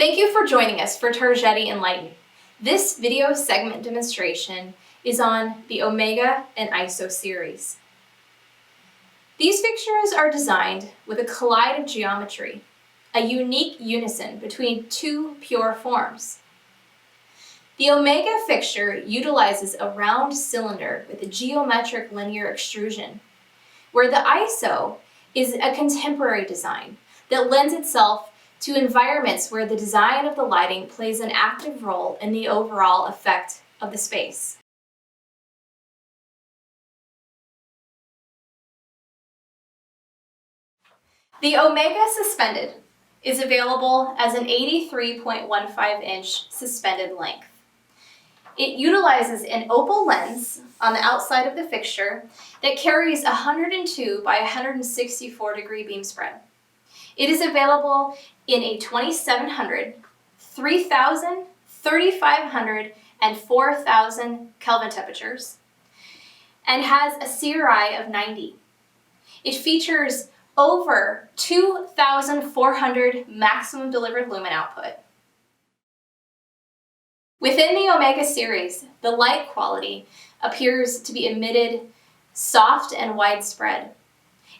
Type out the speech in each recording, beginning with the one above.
Thank you for joining us for Targetti enLIGHTen. This video segment demonstration is on the Omega and ISO series. These fixtures are designed with a collide of geometry, a unique unison between two pure forms. The Omega fixture utilizes a round cylinder with a geometric linear extrusion, where the ISO is a contemporary design that lends itself to environments where the design of the lighting plays an active role in the overall effect of the space. The Omega Suspended is available as an 83.15-inch suspended length. It utilizes an opal lens on the outside of the fixture that carries 102 by 164 degree beam spread. It is available in a 2700, 3000, 3500, and 4000 Kelvin temperatures, and has a CRI of 90. It features over 2,400 maximum delivered lumen output. Within the Omega series, the light quality appears to be emitted soft and widespread.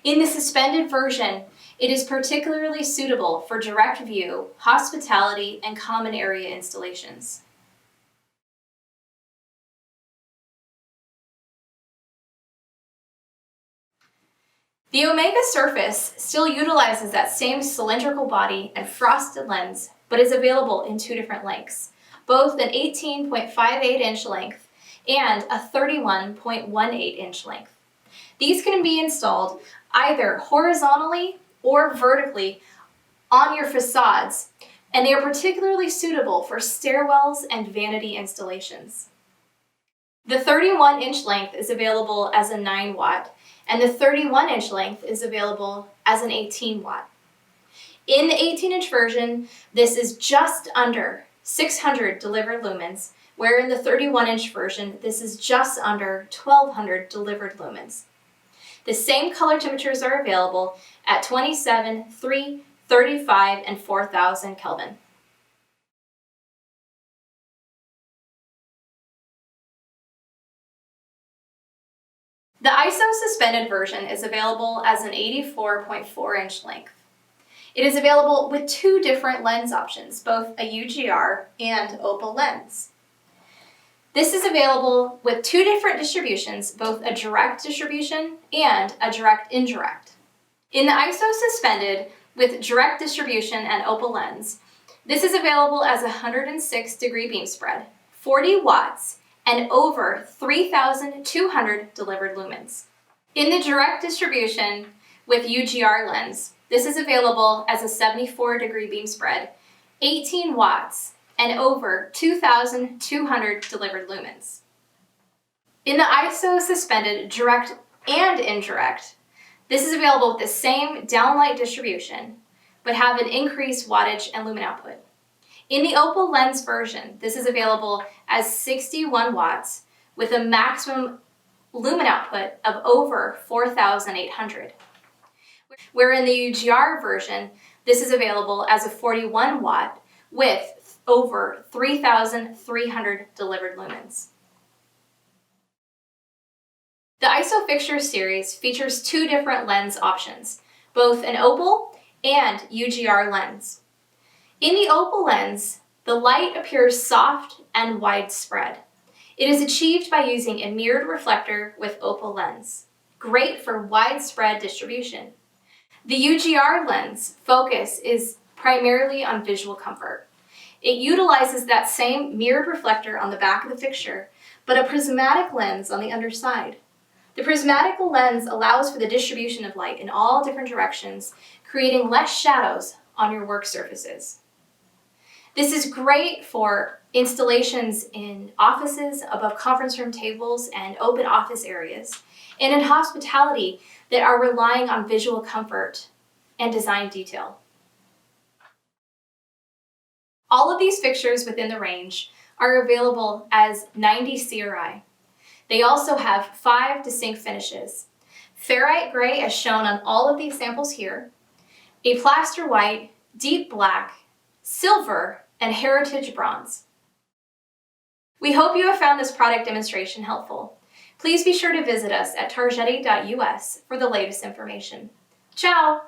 In the suspended version, it is particularly suitable for direct view, hospitality, and common area installations. The Omega surface still utilizes that same cylindrical body and frosted lens, but is available in two different lengths, both an 18.58-inch length and a 31.18-inch length. These can be installed either horizontally or vertically on your facades, and they are particularly suitable for stairwells and vanity installations. The 31-inch length is available as a 9-watt, and the 31-inch length is available as an 18-watt. In the 18-inch version, this is just under 600 delivered lumens, where in the 31-inch version, this is just under 1200 delivered lumens. The same color temperatures are available at 27, 3, 35, and 4000 Kelvin. The ISO suspended version is available as an 84.4-inch length. It is available with two different lens options, both a UGR and opal lens. This is available with two different distributions, both a direct distribution and a direct-indirect. In the ISO suspended with direct distribution and opal lens, this is available as a 106 degree beam spread, 40 watts, and over 3,200 delivered lumens. In the direct distribution with UGR lens, this is available as a 74 degree beam spread, 18 watts, and over 2,200 delivered lumens. In the ISO suspended direct and indirect, this is available with the same downlight distribution, but have an increased wattage and lumen output. In the opal lens version, this is available as 61 watts with a maximum lumen output of over 4,800. Where in the UGR version, this is available as a 41 watt with over 3,300 delivered lumens. The ISO fixture series features two different lens options, both an opal and UGR lens. In the opal lens, the light appears soft and widespread. It is achieved by using a mirrored reflector with opal lens, great for widespread distribution. The UGR lens focus is primarily on visual comfort. It utilizes that same mirrored reflector on the back of the fixture, but a prismatic lens on the underside. The prismatic lens allows for the distribution of light in all different directions, creating less shadows on your work surfaces. This is great for installations in offices, above conference room tables, and open office areas, and in hospitality that are relying on visual comfort and design detail. All of these fixtures within the range are available as 90 CRI. They also have 5 distinct finishes: ferrite gray as shown on all of these samples here, a plaster white, deep black, silver, and heritage bronze. We hope you have found this product demonstration helpful. Please be sure to visit us at targetti.us for the latest information. Ciao!